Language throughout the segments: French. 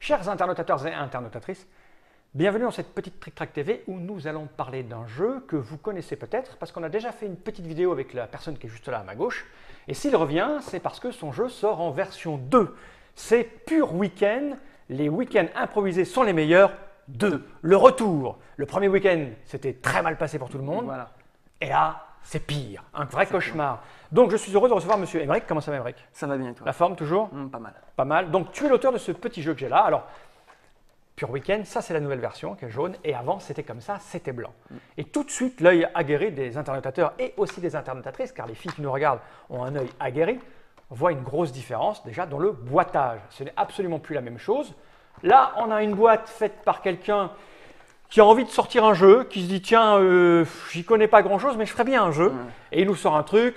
Chers internautateurs et internautatrices, bienvenue dans cette petite Trick Track TV où nous allons parler d'un jeu que vous connaissez peut-être parce qu'on a déjà fait une petite vidéo avec la personne qui est juste là à ma gauche. Et s'il revient, c'est parce que son jeu sort en version 2. C'est Pure Week-end. Les week-ends improvisés sont les meilleurs. 2. Le retour. Le premier week-end, c'était très mal passé pour tout le monde. Voilà. Et là, c'est pire. Un vrai cauchemar. Donc, je suis heureux de recevoir Monsieur Aymeric. Comment ça va, Aymeric? Ça va bien et toi? La forme toujours? Pas mal. Pas mal. Donc, tu es l'auteur de ce petit jeu que j'ai là. Alors, Pure Week-end, ça c'est la nouvelle version qui est jaune. Et avant, c'était comme ça, c'était blanc. Et tout de suite, l'œil aguerri des internautateurs et aussi des internautatrices, car les filles qui nous regardent ont un œil aguerri, voient une grosse différence déjà dans le boitage. Ce n'est absolument plus la même chose. Là, on a une boîte faite par quelqu'un qui a envie de sortir un jeu, qui se dit tiens, j'y connais pas grand chose, mais je ferais bien un jeu. Et il nous sort un truc,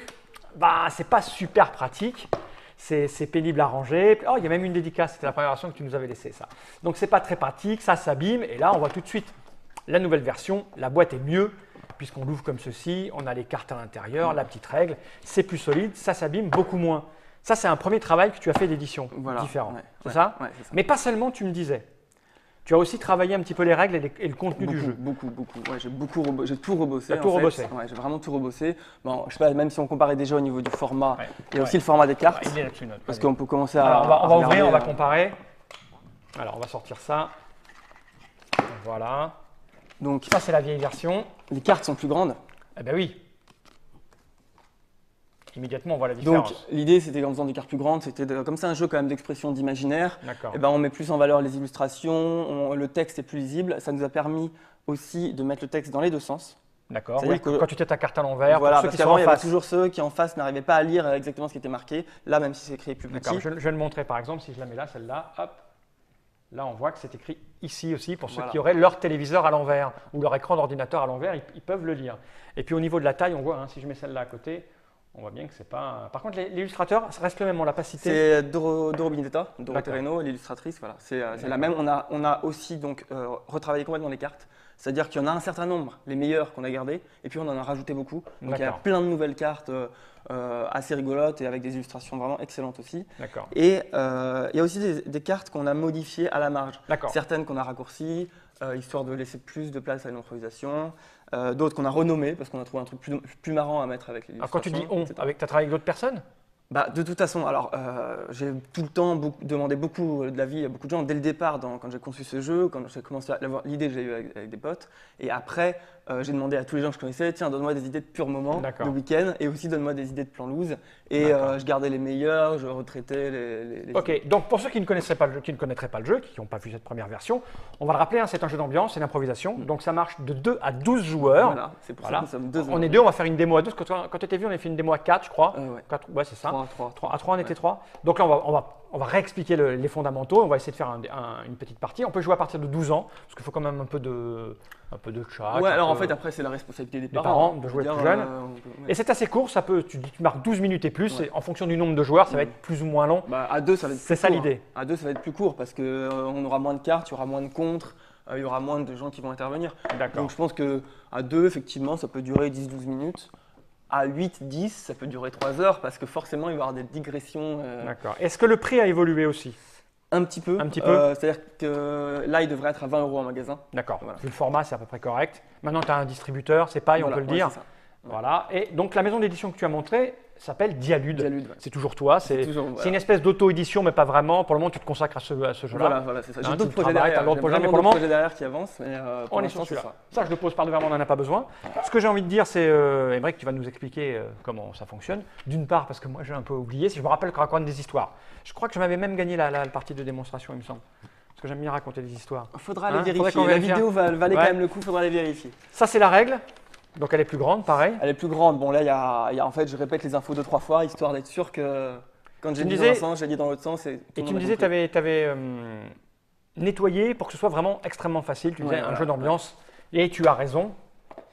bah, c'est pas super pratique, c'est pénible à ranger. Oh, il y a même une dédicace, c'était la première version que tu nous avais laissée, ça. Donc, c'est pas très pratique, ça s'abîme. Et là, on voit tout de suite la nouvelle version. La boîte est mieux, puisqu'on l'ouvre comme ceci, on a les cartes à l'intérieur, la petite règle, c'est plus solide, ça s'abîme beaucoup moins. Ça, c'est un premier travail que tu as fait d'édition différent. C'est ça? Ouais, c'est ça. Mais pas seulement, tu me disais. Tu as aussi travaillé un petit peu les règles et le contenu du jeu. Beaucoup. Ouais, j'ai tout rebossé. Tu as tout rebossé. Ouais, j'ai vraiment tout rebossé. Bon, je sais pas, même si on comparait déjà au niveau du format, il y a aussi le Ouais. format des cartes. Il est là-dessus, notre. Parce qu'on peut commencer Alors, à. on va ouvrir, regarder, on va comparer. Alors, on va sortir ça. Voilà. Donc, Ça, c'est la vieille version. les cartes sont plus grandes. Eh bien oui. Immédiatement, on voit la différence. Donc, l'idée, c'était qu'en faisant des cartes plus grandes, c'était comme c'est un jeu quand même d'expression d'imaginaire. D'accord. Et ben, on met plus en valeur les illustrations, le texte est plus lisible. Ça nous a permis aussi de mettre le texte dans les deux sens. D'accord. c'est-à-dire Oui, que- quand tu têtes ta carte à l'envers, Voilà, pour ceux parce qui sont qu'avant, en il y avait face. toujours ceux qui en face n'arrivaient pas à lire exactement ce qui était marqué. Là, même si c'est écrit plus D'accord. petit. Je vais le montrer par exemple, si je la mets là, celle-là, hop. Là, on voit que c'est écrit ici aussi pour ceux Voilà. qui auraient leur téléviseur à l'envers ou leur écran d'ordinateur à l'envers, ils peuvent le lire. Et puis au niveau de la taille, on voit, hein, si je mets celle-là à côté, on voit bien que c'est pas. Par contre, l'illustrateur, ça reste le même, on l'a pas cité. C'est Doro Benedetta, Doro D'accord. Terreno, l'illustratrice. Voilà, c'est la même. On a aussi donc retravaillé complètement les cartes. C'est-à-dire qu'il y en a un certain nombre, les meilleures qu'on a gardées, et puis on en a rajouté beaucoup. Donc il y a D'accord. plein de nouvelles cartes assez rigolotes et avec des illustrations vraiment excellentes aussi. D'accord. Et il y a aussi des cartes qu'on a modifiées à la marge. D'accord. Certaines qu'on a raccourcies, histoire de laisser plus de place à l'improvisation. D'autres qu'on a renommées parce qu'on a trouvé un truc plus marrant à mettre avec les Alors quand tu dis on, etc. tu as travaillé avec d'autres personnes? Bah, de toute façon, alors j'ai tout le temps demandé beaucoup de l'avis à beaucoup de gens dès le départ quand j'ai conçu ce jeu, quand j'ai commencé à l'avoir, l'idée j'ai eu avec des potes, et après j'ai demandé à tous les gens que je connaissais, tiens, donne-moi des idées de pur moment, D'accord. de week-end, et aussi donne-moi des idées de plan loose, et je gardais les meilleurs, je retraitais les Ok, donc pour ceux qui ne connaîtraient pas le jeu, qui n'ont pas vu cette première version, on va le rappeler, hein, c'est un jeu d'ambiance, c'est l'improvisation, donc ça marche de 2 à 12 joueurs. Voilà, c'est pour ça que nous sommes deux. On est deux, on va faire une démo à 12. Quand tu étais vu, on a fait une démo à 4, je crois. Ouais. 4, ouais, c'est ça. 3. À 3, on était 3. Donc là, on va réexpliquer les fondamentaux. On va essayer de faire une petite partie. On peut jouer à partir de 12 ans, parce qu'il faut quand même un peu de chat. Ouais, alors en fait, après, c'est la responsabilité des parents parents de jouer On peut plus dire, jeune. ouais. Et c'est assez court, tu marques 12 minutes et plus. Et en fonction du nombre de joueurs, ça va être plus ou moins long. Bah, à deux, ça va être plus C'est ça court. l'idée. À deux, ça va être plus court parce qu'on aura moins de cartes, il y aura moins de contres, il y aura moins de gens qui vont intervenir. D'accord. Donc je pense qu'à deux, effectivement, ça peut durer 10-12 minutes. À 8-10, ça peut durer 3 heures parce que forcément, il va y avoir des digressions. D'accord. Est-ce que le prix a évolué aussi? Un petit peu. Un petit peu. C'est-à-dire que là, il devrait être à 20 € en magasin. D'accord. Voilà. Vu le format, c'est à peu près correct. Maintenant, tu as un distributeur, c'est pareil, on Voilà, peut le ouais, dire. c'est ça. Voilà. Et donc, la maison d'édition que tu as montrée s'appelle Dialude. Dialude, ouais. C'est toujours toi. C'est toujours, voilà. une espèce d'auto-édition, mais pas vraiment. Pour le moment, tu te consacres à ce jeu-là. Voilà, c'est ça. Hein, J'ai tu d'autres projets travailles, derrière. t'as d'autres J'ai projets, mais vraiment pour le d'autres moment, projets derrière qui avancent. Mais pour on est sur l'instant, c'est celui-là. ça. Ça, je le pose par devant, on n'en a pas besoin. Ce que j'ai envie de dire, c'est, Aymeric, tu vas nous expliquer comment ça fonctionne. D'une part, parce que moi, j'ai un peu oublié. Si je me rappelle qu'on raconte des histoires. Je crois que je m'avais même gagné la partie de démonstration, il me semble. Parce que j'aime bien raconter des histoires. Faudra Hein, aller faudrait vérifier. qu'on La vérifie. vidéo valait Ouais. quand même le coup, faudra aller vérifier. Ça, c'est la règle. Donc, elle est plus grande, pareil. Elle est plus grande. Bon, là, il y a en fait, je répète les infos 2-3 fois, histoire d'être sûr que quand j'ai Tu me dit dans disais- un sens, j'ai dit dans l'autre sens. Et Tu me disais que tu avais nettoyé pour que ce soit vraiment extrêmement facile. Tu disais Ouais, un voilà. jeu d'ambiance. Et tu as raison.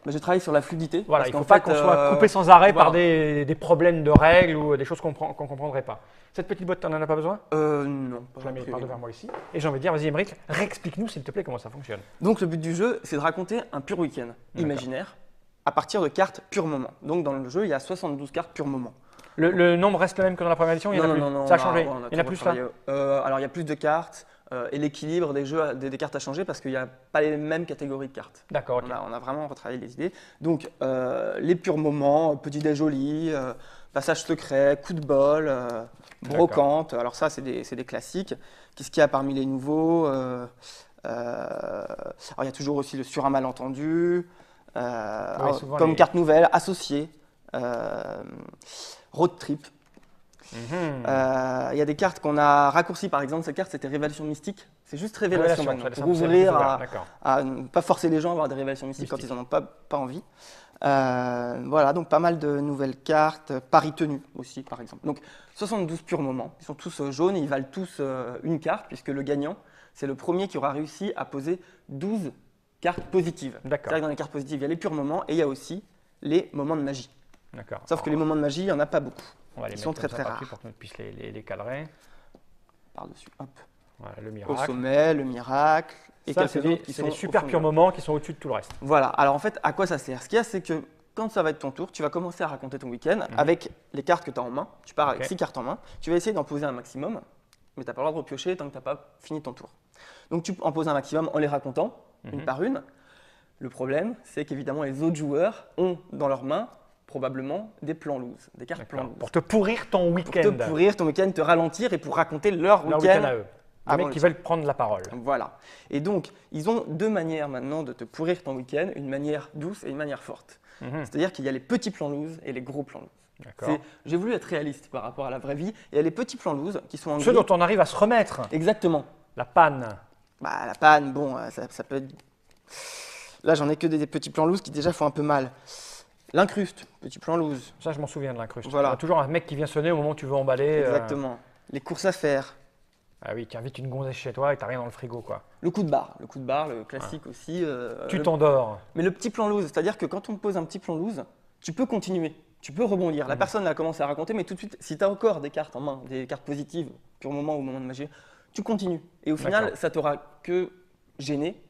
J'ai travaillé sur la fluidité. Voilà, parce il ne faut qu'en pas fait, qu'on soit coupé sans arrêt par voilà. des problèmes de règles ou des choses qu'on ne comprendrait pas. Cette petite boîte, tu n'en as pas besoin? Non. Pas Je la mets priori. par devant moi ici. Et j'ai envie de dire, vas-y, Aymeric, réexplique-nous s'il te plaît comment ça fonctionne. Donc, le but du jeu, c'est de raconter un pur week-end imaginaire à partir de cartes pur moment. Donc, dans le jeu, il y a 72 cartes pur moment. Le nombre reste le même que dans la première édition? Il y en a plus. Ça a changé. Il y en a plus là? Alors, il y a plus de cartes. et l'équilibre des jeux, des cartes à changer parce qu'il n'y a pas les mêmes catégories de cartes. D'accord, ok. On a vraiment retravaillé les idées. Donc, les purs moments, petit déj joli, passage secret, coup de bol, brocante. Alors ça, c'est des classiques. Qu'est-ce qu'il y a parmi les nouveaux alors, il y a toujours aussi le sur un malentendu, comme carte nouvelle, associée, road trip. Il y a des cartes qu'on a raccourcies, par exemple, cette carte c'était Révélation Mystique. C'est juste Révélation maintenant, pour ouvrir à ne pas forcer les gens à avoir des révélations mystiques quand ils n'en ont pas envie. Voilà, donc pas mal de nouvelles cartes. Paris tenu aussi, par exemple. Donc 72 purs moments, ils sont tous jaunes et ils valent tous une carte, puisque le gagnant, c'est le premier qui aura réussi à poser 12 cartes positives. C'est-à-dire que dans les cartes positives, il y a les purs moments et il y a aussi les moments de magie. Sauf que les moments de magie, il n'y en a pas beaucoup. Ils sont très rares. Pour qu'on puisse les cadrer. Par-dessus, hop. Voilà, le miracle. Au sommet, le miracle. Et ça, c'est les super purs moments qui sont au-dessus de tout le reste. Voilà. Alors en fait, à quoi ça sert? Ce qu'il y a, c'est que quand ça va être ton tour, tu vas commencer à raconter ton week-end avec les cartes que tu as en main. Tu pars avec 6 cartes en main. Tu vas essayer d'en poser un maximum, mais tu n'as pas le droit de repiocher tant que tu n'as pas fini ton tour. Donc tu en poses un maximum en les racontant, une par une. Le problème, c'est qu'évidemment, les autres joueurs ont dans leurs mains probablement des plans loose, des cartes plans loose. Pour te pourrir ton week-end. Pour te pourrir ton week-end, te ralentir et pour raconter leur week-end à eux. Les mecs qui veulent prendre la parole. Voilà. Et donc, ils ont deux manières maintenant de te pourrir ton week-end, une manière douce et une manière forte. C'est-à-dire qu'il y a les petits plans loose et les gros plans loose. J'ai voulu être réaliste par rapport à la vraie vie. Il y a les petits plans loose qui sont en ceux dont on arrive à se remettre. Exactement. La panne. Bah, la panne, bon, ça peut être… Là, j'en ai que des petits plans loose qui déjà font un peu mal. L'incruste, petit plan loose. Ça, je m'en souviens de l'incruste. Voilà. Il y a toujours un mec qui vient sonner au moment où tu veux emballer. Exactement. Les courses à faire. Ah oui, qui invite une gonzesse chez toi et t'as rien dans le frigo, quoi. Le coup de barre, le classique aussi. Tu t'endors. Mais le petit plan loose, c'est-à-dire que quand on te pose un petit plan loose, tu peux continuer, tu peux rebondir. La personne a commencé à raconter, mais tout de suite, si tu as encore des cartes en main, des cartes positives, pur moment ou moment de magie, tu continues. Et au final, ça t'aura que gêné.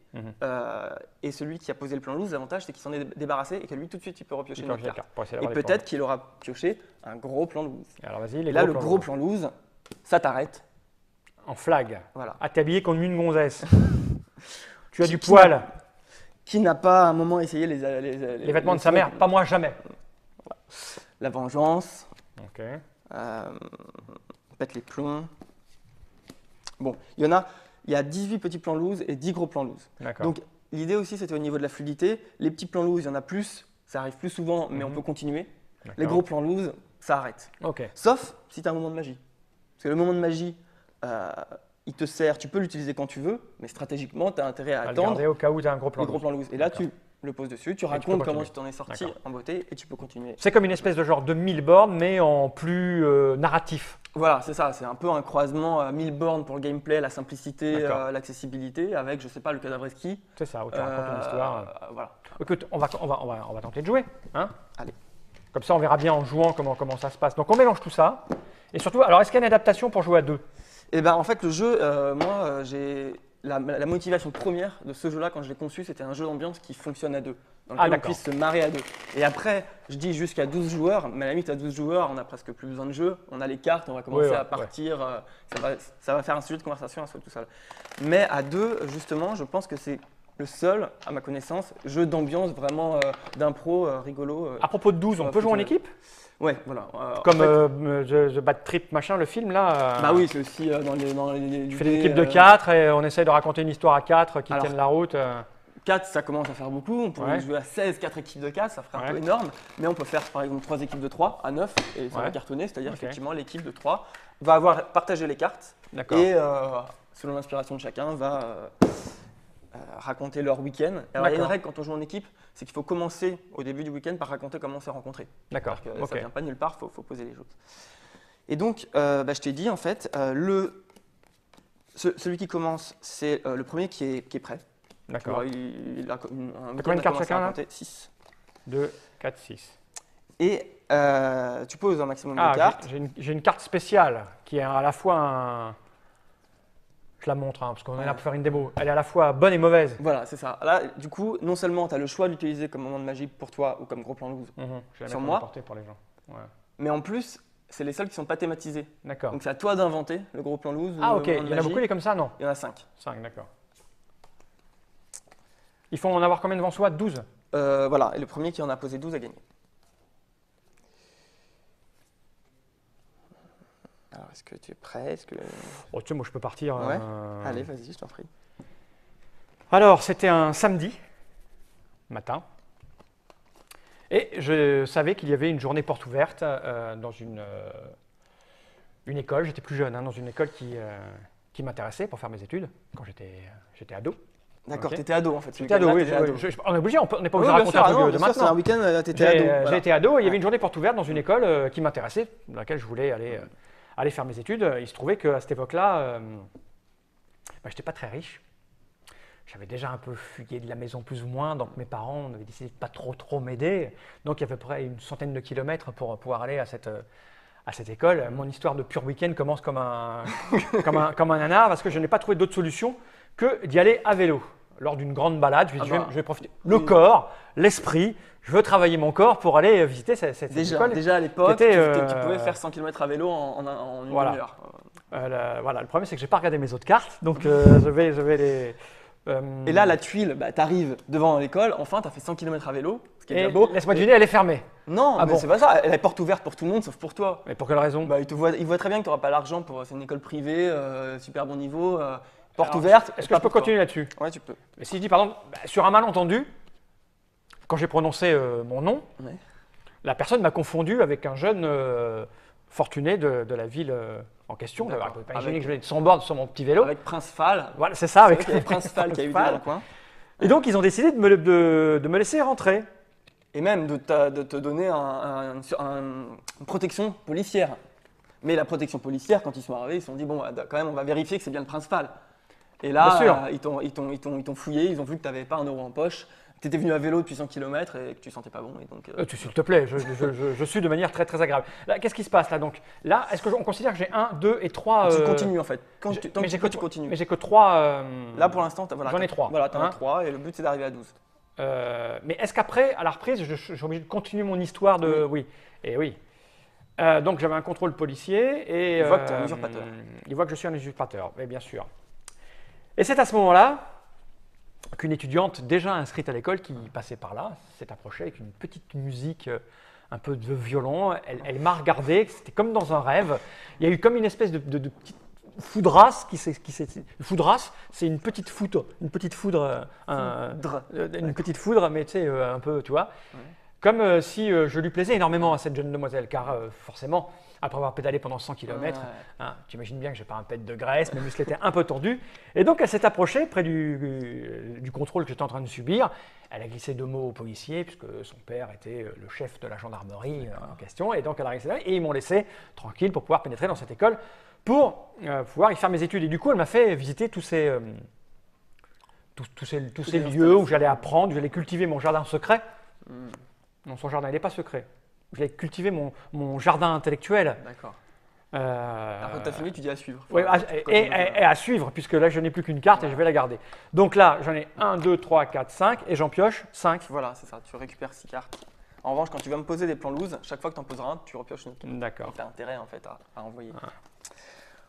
Et celui qui a posé le plan loose, l'avantage c'est qu'il s'en est débarrassé et que lui tout de suite il peut repiocher une autre carte. Et peut-être qu'il aura pioché un gros plan loose. Alors vas-y, et là le gros plan loose, ça t'arrête. En flag. Voilà. À t'habiller comme une gonzesse. Tu as du poil. Qui n'a pas à un moment essayé les vêtements de sa mère? Pas moi, jamais. Voilà. La vengeance. Ok. Pète les plombs. Bon, il y a 18 petits plans loose et 10 gros plans loose. Donc l'idée aussi c'était au niveau de la fluidité. Les petits plans loose, il y en a plus, ça arrive plus souvent, mais on peut continuer. Les gros plans loose, ça arrête. Sauf si tu as un moment de magie. Parce que le moment de magie, il te sert, tu peux l'utiliser quand tu veux, mais stratégiquement, tu as intérêt à attendre. Garder au cas où tu as un gros plan loose. Et là, tu le poses dessus, tu racontes comment tu t'en es sorti en beauté et tu peux continuer. C'est comme une espèce de genre de 1000 bornes, mais en plus narratif. Voilà, c'est ça, c'est un peu un croisement 1000 bornes pour le gameplay, la simplicité, l'accessibilité, avec, je sais pas, le cadavreski. C'est ça, où tu racontes une histoire. Voilà. Écoute, on va tenter de jouer. Hein. Allez. Comme ça, on verra bien en jouant comment ça se passe. Donc, on mélange tout ça. Et surtout, alors, est-ce qu'il y a une adaptation pour jouer à deux? Eh ben, en fait, le jeu, moi, j'ai la motivation première de ce jeu-là, quand je l'ai conçu, c'était un jeu d'ambiance qui fonctionne à deux, dans lequel on puisse se marrer à deux. Et après, je dis jusqu'à 12 joueurs, mais à la limite, à 12 joueurs, on n'a presque plus besoin de jeu. On a les cartes, on va commencer à partir. Ça va faire un sujet de conversation à soi tout seul. Mais à deux, justement, je pense que c'est le seul, à ma connaissance, jeu d'ambiance vraiment d'impro rigolo. À propos de 12, on peut jouer en équipe? Ouais, voilà. Comme The Bad Trip, machin, le film là. Bah oui, c'est aussi dans les. Tu fais des équipes de 4 et on essaye de raconter une histoire à 4 qui tienne la route. 4, ça commence à faire beaucoup. On pourrait jouer à 16, 4 équipes de 4, ça ferait un peu énorme. Mais on peut faire par exemple 3 équipes de 3 à 9 et ça va cartonner. C'est-à-dire effectivement, l'équipe de 3 va avoir partagé les cartes et selon l'inspiration de chacun, va raconter leur week-end. Alors, il y a une règle quand on joue en équipe, c'est qu'il faut commencer au début du week-end par raconter comment on s'est rencontrés. D'accord. Ça ne vient pas de nulle part, il faut poser les choses. Et donc, je t'ai dit en fait, celui qui commence, c'est le premier qui est prêt. D'accord. Il a combien de cartes chacun là? 6. 2, 4, 6. Et tu poses un maximum de cartes. J'ai une carte spéciale qui est à la fois un… Je la montre, parce qu'on est là pour faire une démo. Elle est à la fois bonne et mauvaise. Voilà, c'est ça. Là, du coup, non seulement tu as le choix d'utiliser comme moment de magie pour toi ou comme gros plan loose sur moi, pour les gens. Mais en plus, C'est les seuls qui ne sont pas thématisés. D'accord. Donc c'est à toi d'inventer le gros plan loose. Ah ou ok, le il monde y en a magie. beaucoup des comme ça, non? Il y en a 5. 5, d'accord. Il faut en avoir combien devant soi? 12? Voilà, et le premier qui en a posé 12 a gagné. Alors, est-ce que tu es prêt? Oh, tu sais, moi je peux partir. Ouais. Allez, vas-y, je t'en prie. Alors, c'était un samedi matin. Et je savais qu'il y avait une journée porte ouverte dans une école. J'étais plus jeune, hein, dans une école qui m'intéressait pour faire mes études quand j'étais ado. D'accord, Ok. tu étais ado en fait. J'étais ado, oui. On est obligé, on n'est pas obligé de raconter un truc de C'est un maintenant. week-end, tu étais ado. Voilà. J'ai été ado et il y avait une journée porte ouverte dans une école qui m'intéressait, dans laquelle je voulais aller faire mes études. Il se trouvait qu'à cette époque-là, je n'étais pas très riche. J'avais déjà un peu fugué de la maison plus ou moins, donc mes parents avaient décidé de pas trop m'aider. Donc il y avait à peu près une centaine de kilomètres pour pouvoir aller à cette école. Mon histoire de pur week-end commence comme un nanar parce que je n'ai pas trouvé d'autre solution que d'y aller à vélo. Lors d'une grande balade, je vais profiter. Le corps, l'esprit, je veux travailler mon corps pour aller visiter cette école. Déjà à l'époque, tu pouvais faire 100 km à vélo en une demi-heure. Voilà, le problème c'est que je n'ai pas regardé mes autres cartes, donc je vais les… Et là, la tuile, tu arrives devant l'école, enfin, tu as fait 100 km à vélo, ce qui est déjà beau. Laisse-moi deviner, elle est fermée. Non, mais c'est pas ça, elle est porte ouverte pour tout le monde, sauf pour toi. Mais pour quelle raison? Ils voient très bien que tu n'auras pas l'argent c'est une école privée, super bon niveau, porte ouverte. Est-ce que je peux continuer là-dessus? Ouais, tu peux. Mais si je dis, pardon, sur un malentendu, quand j'ai prononcé mon nom, la personne m'a confondu avec un jeune fortuné de la ville en question. On ne peut pas imaginer que je venais de son bord sur mon petit vélo. Avec Prince Fall. Voilà, c'est ça. Avec Prince Fall qui a eu dans le coin. Et donc, ils ont décidé de me laisser rentrer. Et même de te donner une protection policière. Mais la protection policière, quand ils sont arrivés, ils se sont dit, bon, quand même, on va vérifier que c'est bien le Prince Fall. Et là, ils t'ont fouillé, ils ont vu que tu n'avais pas 1 euro en poche. Tu étais venu à vélo depuis 100 km et que tu ne sentais pas bon. Et donc, s'il te plaît, je suis de manière très agréable. Là, qu'est-ce qui se passe là donc? Là, est-ce qu'on considère que j'ai 1, 2 et 3 Tu continues en fait. Tu continues. Mais j'ai que 3. Là pour l'instant, j'en ai 3. Voilà, tu en as 3 et le but c'est d'arriver à 12. Mais est-ce qu'après, à la reprise, je suis obligé de continuer mon histoire de. Oui. Et oui. Donc j'avais un contrôle policier et. Il voit que tu es un usurpateur. Il voit que je suis un usurpateur, mais bien sûr. Et c'est à ce moment-là qu'une étudiante déjà inscrite à l'école qui passait par là s'est approchée avec une petite musique, un peu de violon. Elle m'a regardé, c'était comme dans un rêve. Il y a eu comme une espèce de petite foudrasse foudrasse, c'est une petite foudre, une petite foudre, mais tu sais, un peu, tu vois. Ouais. Comme si je lui plaisais énormément à cette jeune demoiselle, car forcément, après avoir pédalé pendant 100 km, tu imagines bien que je n'ai pas un pet de graisse, mes muscles étaient un peu tendus. Et donc, elle s'est approchée près du contrôle que j'étais en train de subir. Elle a glissé 2 mots au policier, puisque son père était le chef de la gendarmerie en question. Et donc, elle a glissé là, et ils m'ont laissé tranquille pour pouvoir pénétrer dans cette école, pour pouvoir y faire mes études. Et du coup, elle m'a fait visiter tous ces lieux où j'allais apprendre, j'allais cultiver mon jardin secret. Non, son jardin, il n'est pas secret. Je vais cultiver mon jardin intellectuel. D'accord. Après, tu as fini, tu dis à suivre. Oui, et à suivre, puisque là, je n'ai plus qu'une carte et je vais la garder. Donc là, j'en ai 1, 2, 3, 4, 5 et j'en pioche 5. Voilà, c'est ça, tu récupères 6 cartes. En revanche, quand tu vas me poser des plans loose, chaque fois que tu en poseras un, tu repioches une autre. D'accord. Tu as intérêt en fait à envoyer.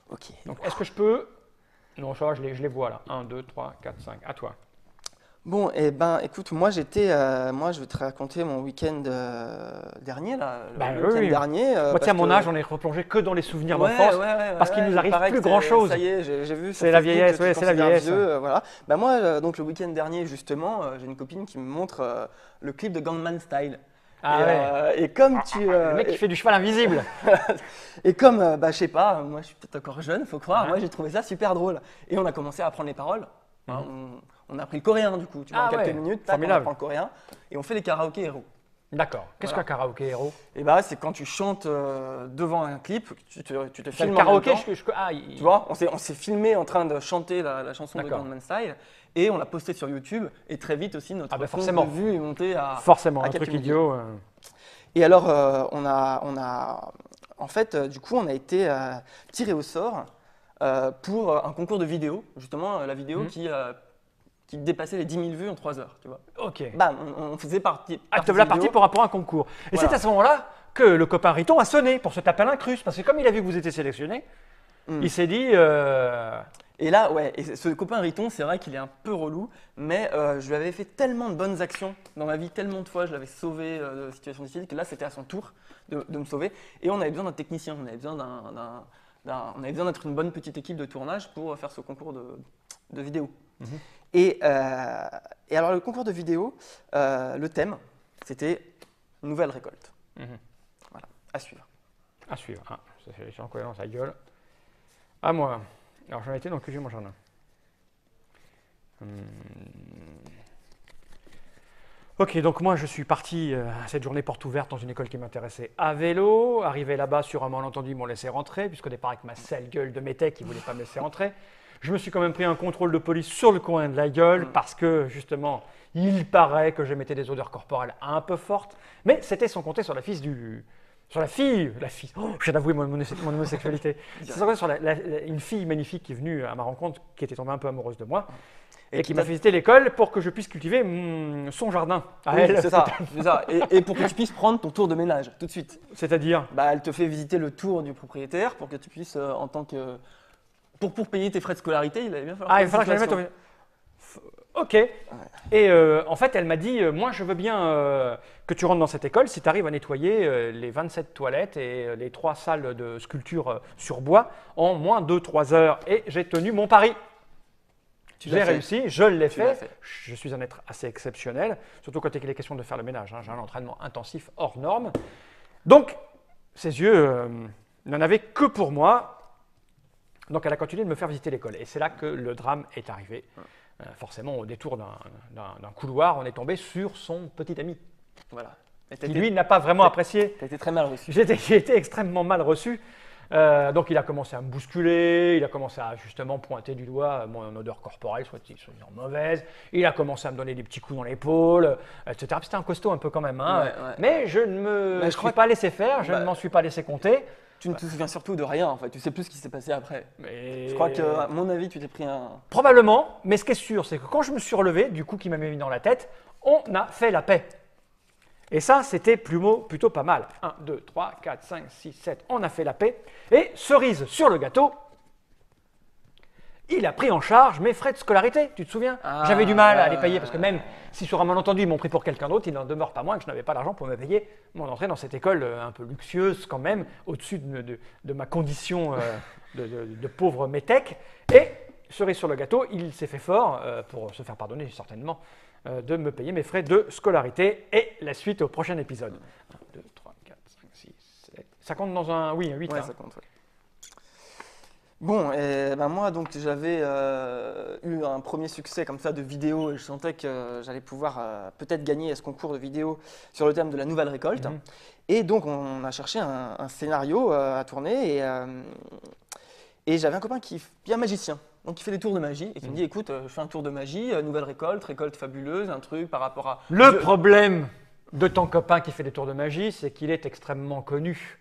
Ok. Donc, est-ce que je peux… Non, ça va, je les vois là. 1, 2, 3, 4, 5. À toi. Bon, écoute, moi je vais te raconter mon week-end dernier là. Le week-end dernier. Moi, à mon âge, on est replongé que dans les souvenirs d'enfance, parce qu'il nous arrive plus grand-chose. Ça y est, j'ai vu. C'est la vieillesse, c'est la vieillesse. Voilà. Moi, donc le week-end dernier justement, j'ai une copine qui me montre le clip de Gangnam Style. Et comme le mec qui fait du cheval invisible. Et comme, je sais pas, moi je suis peut-être encore jeune, faut croire. Moi j'ai trouvé ça super drôle. Et on a commencé à apprendre les paroles. On a appris le coréen du coup, tu vois, en quelques minutes, on apprend le coréen et on fait les karaokés héros. D'accord. Qu'est-ce qu'un karaoké héros? Et c'est quand tu chantes devant un clip, tu te filmes. Le karaoké, tu vois, on s'est filmé en train de chanter la chanson de Gangnam Style et on l'a posté sur YouTube et très vite aussi notre compte de vue est monté à forcément à un truc idiot. Et alors on a en fait du coup on a été tiré au sort pour un concours de vidéo, justement la vidéo qui dépassait les 10 000 vues en 3 heures, tu vois. Ok. On faisait partie. Tu veux la partie pour un concours. Et c'est à ce moment-là que le copain Riton a sonné pour se taper l'incruste. Parce que comme il a vu que vous étiez sélectionné, il s'est dit… Et là, ouais, et ce copain Riton, c'est vrai qu'il est un peu relou, mais je lui avais fait tellement de bonnes actions dans ma vie, tellement de fois, je l'avais sauvé de situations difficiles, que là, c'était à son tour de me sauver. Et on avait besoin d'un technicien, on avait besoin d'être une bonne petite équipe de tournage pour faire ce concours de vidéo. Et alors, le concours de vidéo, le thème, c'était nouvelle récolte. Voilà, à suivre. À suivre. Ah, ça fait les gens dans sa gueule. À moi. Alors, j'en étais dans Cultiver mon jardin. Ok, donc moi, je suis parti à cette journée porte ouverte dans une école qui m'intéressait à vélo. Arrivé là-bas, sur un malentendu, ils m'ont laissé rentrer, puisqu'au départ, avec ma sale gueule de métèque, ils ne voulaient pas me laisser rentrer. Je me suis quand même pris un contrôle de police sur le coin de la gueule, parce que, justement, il paraît que j'émettais des odeurs corporelles un peu fortes. Mais c'était sans compter sur la fille Sur la fille, oh, je viens d'avouer mon homosexualité. C'est sur une fille magnifique qui est venue à ma rencontre, qui était tombée un peu amoureuse de moi, et qui m'a fait visiter l'école pour que je puisse cultiver son jardin. Oui, c'est ça. Et pour que tu puisses prendre ton tour de ménage tout de suite. C'est-à-dire elle te fait visiter le tour du propriétaire pour que tu puisses, en tant que… Pour payer tes frais de scolarité, il allait bien falloir… Ah, il va falloir que je les mette au… Ok. Ouais. Et en fait, elle m'a dit, moi, je veux bien que tu rentres dans cette école si tu arrives à nettoyer les 27 toilettes et les 3 salles de sculpture sur bois en moins de 3 heures. Et j'ai tenu mon pari. J'ai réussi, je l'ai fait. Je suis un être assez exceptionnel, surtout quand il est question de faire le ménage. J'ai un entraînement intensif hors norme. Donc, ses yeux n'en avaient que pour moi. Donc, elle a continué de me faire visiter l'école. Et c'est là que le drame est arrivé. Forcément, au détour d'un couloir, on est tombé sur son petit ami. Voilà. Qui, lui, n'a pas vraiment apprécié. Tu as été très mal reçu. J'ai été extrêmement mal reçu. Donc, il a commencé à me bousculer, il a commencé à justement pointer du doigt mon odeur corporelle, soit-il mauvaise. Il a commencé à me donner des petits coups dans l'épaule, etc. C'était un costaud un peu quand même. Hein. Ouais. Mais je ne me suis pas laissé faire, je ne m'en suis pas laissé compter. Tu ne te souviens surtout de rien, en fait. Tu sais plus ce qui s'est passé après. Mais… Je crois que, à mon avis, tu t'es pris un… Probablement, mais ce qui est sûr, c'est que quand je me suis relevé, du coup qui m'avait mis dans la tête, on a fait la paix. Et ça, c'était plutôt pas mal. 1, 2, 3, 4, 5, 6, 7, on a fait la paix. Et cerise sur le gâteau, il a pris en charge mes frais de scolarité, tu te souviens? J'avais du mal à les payer parce que même si sur un malentendu ils m'ont pris pour quelqu'un d'autre, il n'en demeure pas moins que je n'avais pas l'argent pour me payer mon entrée dans cette école un peu luxueuse quand même, au-dessus de ma condition de pauvre métèque. Et cerise sur le gâteau, il s'est fait fort, pour se faire pardonner certainement, de me payer mes frais de scolarité. Et la suite au prochain épisode. 1, 2, 3, 4, 5, 6, 7… Ça compte dans un… Oui, un 8. Ouais, ça compte, ouais. Bon, et moi donc j'avais eu un premier succès comme ça de vidéo et je sentais que j'allais pouvoir peut-être gagner ce concours de vidéo sur le thème de la nouvelle récolte. Et donc on a cherché un scénario à tourner et j'avais un copain qui est un magicien, donc qui fait des tours de magie et qui me dit écoute, je fais un tour de magie, nouvelle récolte fabuleuse, un truc par rapport à… Le problème de ton copain qui fait des tours de magie, c'est qu'il est extrêmement connu.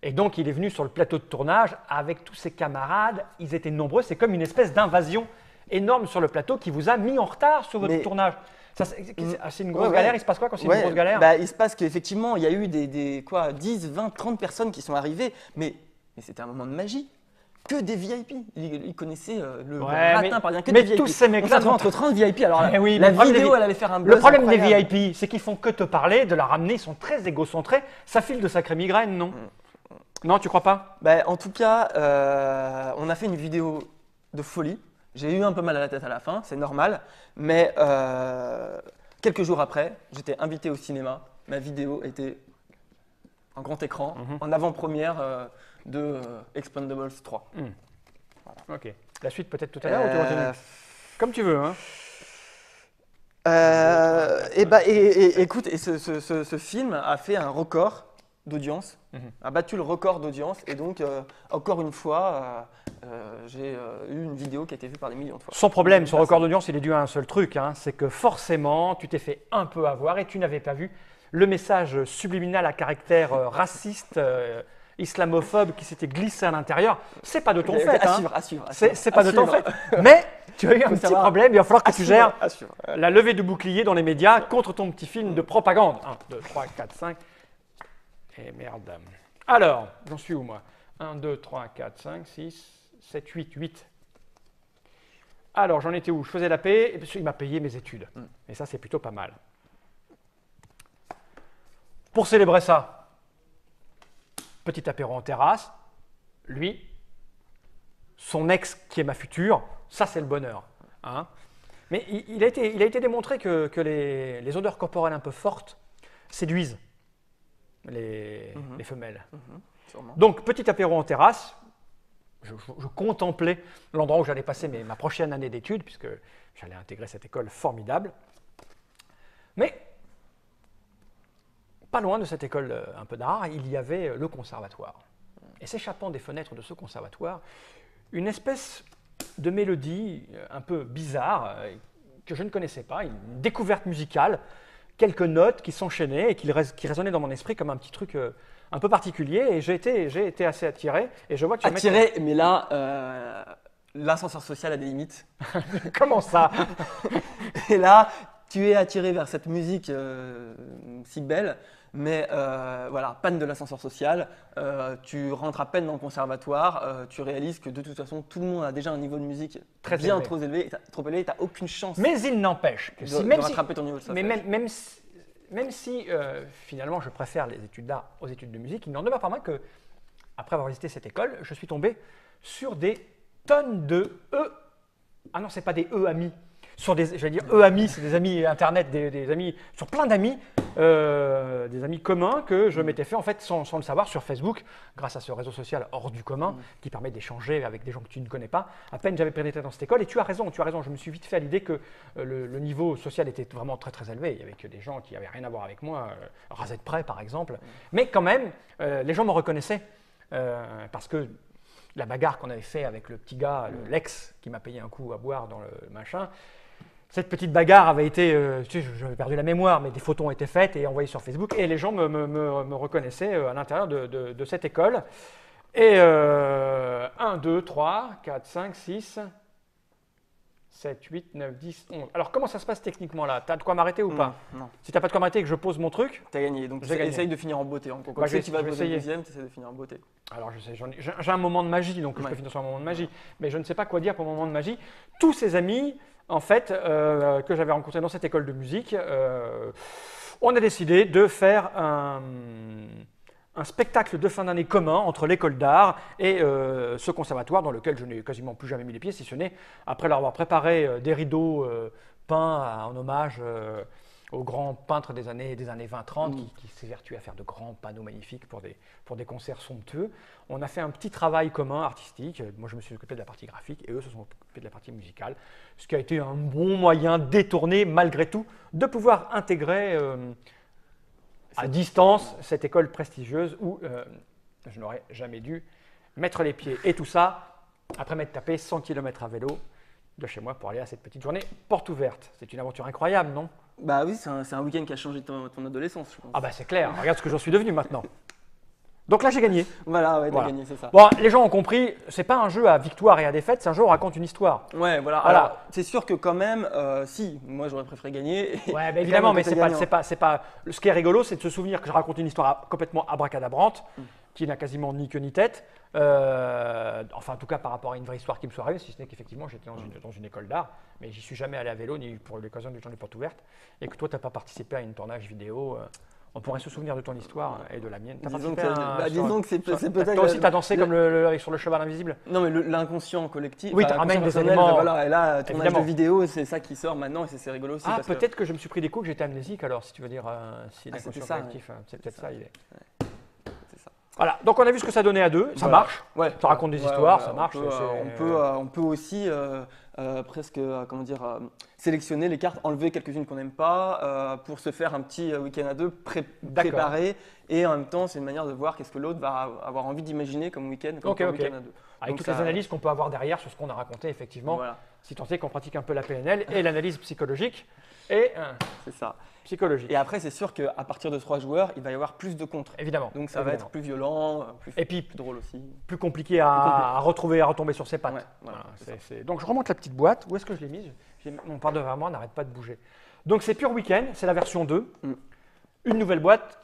Et donc, il est venu sur le plateau de tournage avec tous ses camarades. Ils étaient nombreux. C'est comme une espèce d'invasion énorme sur le plateau qui vous a mis en retard sur votre tournage. C'est une grosse galère. Il se passe quoi quand c'est une grosse galère? Il se passe qu'effectivement, il y a eu des 10, 20, 30 personnes qui sont arrivées. Mais c'était un moment de magie. Que des VIP. Ils connaissaient le ratin, par exemple. Mais tous ces mecs-là… entre 30 VIP. Alors la vidéo, elle allait faire un buzz. Le problème des VIP, c'est qu'ils font que te parler, de la ramener. Ils sont très égocentrés. Ça file de sacrées migraines, non? Non, tu crois pas? En tout cas, on a fait une vidéo de folie. J'ai eu un peu mal à la tête à la fin, c'est normal. Mais quelques jours après, j'étais invité au cinéma. Ma vidéo était en grand écran, en avant-première de Expendables 3. Voilà. Ok. La suite peut-être tout à l'heure ou tu continues? Comme tu veux. Hein. Écoute, ce film a fait un record d'audience, a battu le record d'audience et donc encore une fois j'ai eu une vidéo qui a été vue par des millions de fois. Sans problème, ce record d'audience il est dû à un seul truc, c'est que forcément tu t'es fait un peu avoir et tu n'avais pas vu le message subliminal à caractère raciste, islamophobe qui s'était glissé à l'intérieur. C'est pas de ton fait. C'est pas de ton fait. Mais tu as eu un petit problème, il va falloir que tu gères la levée de bouclier dans les médias contre ton petit film de propagande. 1, 2, 3, 4, 5… Et merde. Alors, j'en suis où moi? 1, 2, 3, 4, 5, 6, 7, 8, 8. Alors, j'en étais où? Je faisais la paix, et il m'a payé mes études. Et ça, c'est plutôt pas mal. Pour célébrer ça, petit apéro en terrasse, lui, son ex qui est ma future, ça c'est le bonheur. Hein. Mais il a été démontré que les odeurs corporelles un peu fortes séduisent les femelles. Donc, petit apéro en terrasse, je contemplais l'endroit où j'allais passer ma prochaine année d'études, puisque j'allais intégrer cette école formidable. Mais, pas loin de cette école un peu d'art, il y avait le conservatoire. Et s'échappant des fenêtres de ce conservatoire, une espèce de mélodie un peu bizarre que je ne connaissais pas, une découverte musicale, quelques notes qui s'enchaînaient et qui résonnaient dans mon esprit comme un petit truc un peu particulier. Et j'ai été assez attiré. Et je vois que attiré, mais là, l'ascenseur social a des limites. Comment ça? Et là, tu es attiré vers cette musique si belle. Mais voilà, panne de l'ascenseur social, tu rentres à peine dans le conservatoire, tu réalises que de toute façon tout le monde a déjà un niveau de musique bien trop élevé et tu n'as aucune chance. Mais il n'empêche que de rattraper ton niveau de solfège. Mais même si finalement je préfère les études d'art aux études de musique, il n'en demeure pas moins que, après avoir visité cette école, je suis tombé sur des tonnes de E. Ah non, c'est pas des E amis. Sur des, j'allais dire amis, c'est des amis internet, des amis, sur plein d'amis, des amis communs que je m'étais fait en fait sans le savoir sur Facebook, grâce à ce réseau social hors du commun qui permet d'échanger avec des gens que tu ne connais pas. À peine j'avais pénétré dans cette école et tu as raison, je me suis vite fait à l'idée que le niveau social était vraiment très très élevé. Il y avait que des gens qui n'avaient rien à voir avec moi, rasés de près par exemple. Mais quand même, les gens me reconnaissaient parce que la bagarre qu'on avait fait avec le petit gars, l'ex qui m'a payé un coup à boire dans le machin. Cette petite bagarre avait été, tu sais, j'avais perdu la mémoire, mais des photos ont été faites et envoyées sur Facebook et les gens me reconnaissaient à l'intérieur de cette école. Et 1, 2, 3, 4, 5, 6, 7, 8, 9, 10, 11. Alors comment ça se passe techniquement là? T'as de quoi m'arrêter ou pas? Non. Si t'as pas de quoi m'arrêter et que je pose mon truc, t'as gagné. Donc essaye de finir en beauté. Quand tu sais que tu vas poser le deuxième, tu essaies de finir en beauté. Alors je sais, j'ai un moment de magie, donc je peux finir sur un moment de magie. Mais je ne sais pas quoi dire pour mon moment de magie. Tous ces amis, en fait, que j'avais rencontrés dans cette école de musique, on a décidé de faire un spectacle de fin d'année commun entre l'école d'art et ce conservatoire dans lequel je n'ai quasiment plus jamais mis les pieds, si ce n'est après leur avoir préparé des rideaux peints en hommage au grand peintre des années 20-30 qui s'évertuait à faire de grands panneaux magnifiques pour des concerts somptueux. On a fait un petit travail commun artistique. Moi, je me suis occupé de la partie graphique et eux se sont occupés de la partie musicale, ce qui a été un bon moyen détourné, malgré tout, de pouvoir intégrer à distance cette école prestigieuse où je n'aurais jamais dû mettre les pieds. Et tout ça, après m'être tapé 100 km à vélo de chez moi pour aller à cette petite journée porte ouverte. C'est une aventure incroyable, non? Bah oui, c'est un week-end qui a changé ton adolescence, je pense. Ah bah c'est clair, regarde ce que j'en suis devenu maintenant. Donc là j'ai gagné. Voilà, ouais, t'as gagné, c'est ça. Bon, les gens ont compris, c'est pas un jeu à victoire et à défaite, c'est un jeu où on raconte une histoire. Ouais, voilà. Alors, c'est sûr que quand même, si, moi j'aurais préféré gagner. Ouais, bah évidemment, mais c'est pas. Ce qui est rigolo, c'est de se souvenir que je raconte une histoire complètement abracadabrante, qui n'a quasiment ni queue ni tête. Enfin, en tout cas, par rapport à une vraie histoire qui me soit arrivée, si ce n'est qu'effectivement, j'étais dans une école d'art, mais j'y suis jamais allé à vélo, ni pour l'occasion du journée porte ouverte, et que toi, tu n'as pas participé à une tournage vidéo. On pourrait se souvenir de ton histoire et de la mienne. Disons que c'est peut-être. Toi aussi, tu as dansé comme sur le cheval invisible? Non, mais l'inconscient collectif. Oui, tu ramènes des éléments. Voilà, et là, tournage de vidéo, c'est ça qui sort maintenant et c'est rigolo aussi. Ah, peut-être que je me suis pris des coups, que j'étais amnésique alors, si tu veux dire. Si l'inconscient collectif, c'est peut-être ça, il est. Voilà, donc on a vu ce que ça donnait à deux, ça marche, ça raconte des histoires, ça marche. On peut aussi presque sélectionner les cartes, enlever quelques-unes qu'on n'aime pas pour se faire un petit week-end à deux préparé et en même temps c'est une manière de voir qu'est-ce que l'autre va avoir envie d'imaginer comme week-end à deux. Avec toutes les analyses qu'on peut avoir derrière sur ce qu'on a raconté effectivement, si tant est qu'on pratique un peu la PNL et l'analyse psychologique. C'est ça. Psychologique. Et après, c'est sûr qu'à partir de 3 joueurs, il va y avoir plus de contre. Évidemment. Donc ça va être plus violent, plus drôle aussi. Plus compliqué à retomber sur ses pattes. Ouais, voilà, Donc je remonte la petite boîte. Où est-ce que je l'ai mise? Mon part devant moi n'arrête pas de bouger. Donc c'est Pure Weekend, c'est la version 2. Une nouvelle boîte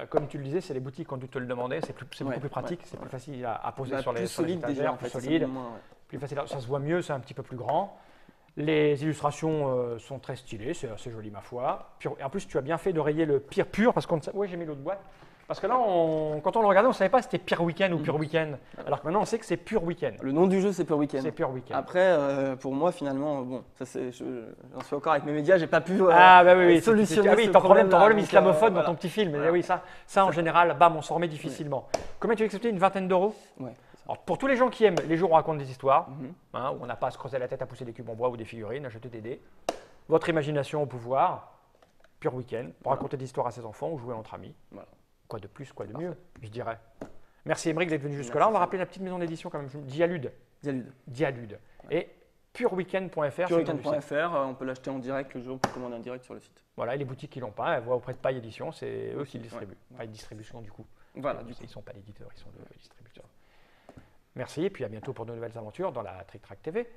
comme tu le disais, c'est les boutiques quand tu te le demandais, c'est beaucoup plus pratique, c'est plus facile à poser Bah, sur les plus solide déjà, étagères, en plus fait, solide, moins, ouais. plus facile, ça se voit mieux, c'est un petit peu plus grand. Les illustrations sont très stylées, c'est assez joli ma foi. Et en plus, tu as bien fait de rayer le pire pur, parce qu'on oui, j'ai mis l'autre boîte. Parce que là, quand on le regardait, on ne savait pas si c'était Pire Weekend ou Pure Weekend. Alors que maintenant, on sait que c'est Pure Weekend. Le nom du jeu, c'est Pure Weekend. C'est Pure Weekend. Après, pour moi, finalement, bon, ça c'est, j'en suis encore avec mes médias, j'ai pas pu solutionner oui, ton problème islamophone dans voilà. ton petit film. Voilà. Oui, ça en général, bam, on s'en remet difficilement. Combien tu as accepté? Une vingtaine d'euros? Ouais. Alors, pour tous les gens qui aiment les jeux où on raconte des histoires, où on n'a pas à se creuser la tête à pousser des cubes en bois ou des figurines, acheter des dés, votre imagination au pouvoir, Pure Weekend, pour raconter des histoires à ses enfants ou jouer entre amis. Voilà. Quoi de plus, quoi de mieux, je dirais. Merci Émeric d'être venu jusque-là. On va rappeler la petite maison d'édition quand même, Dialude. Ouais. Et pureweekend.fr. Pureweekend.fr, on peut l'acheter en direct le jour, on peut commander en direct sur le site. Voilà, et les boutiques qui l'ont pas, elles voient auprès de Paille Édition, c'est eux qui le distribuent. Paille Distribution du coup. Voilà, Ils ne sont pas l'éditeur, ils sont le distributeur. Merci, et puis à bientôt pour de nouvelles aventures dans la Trick Track TV.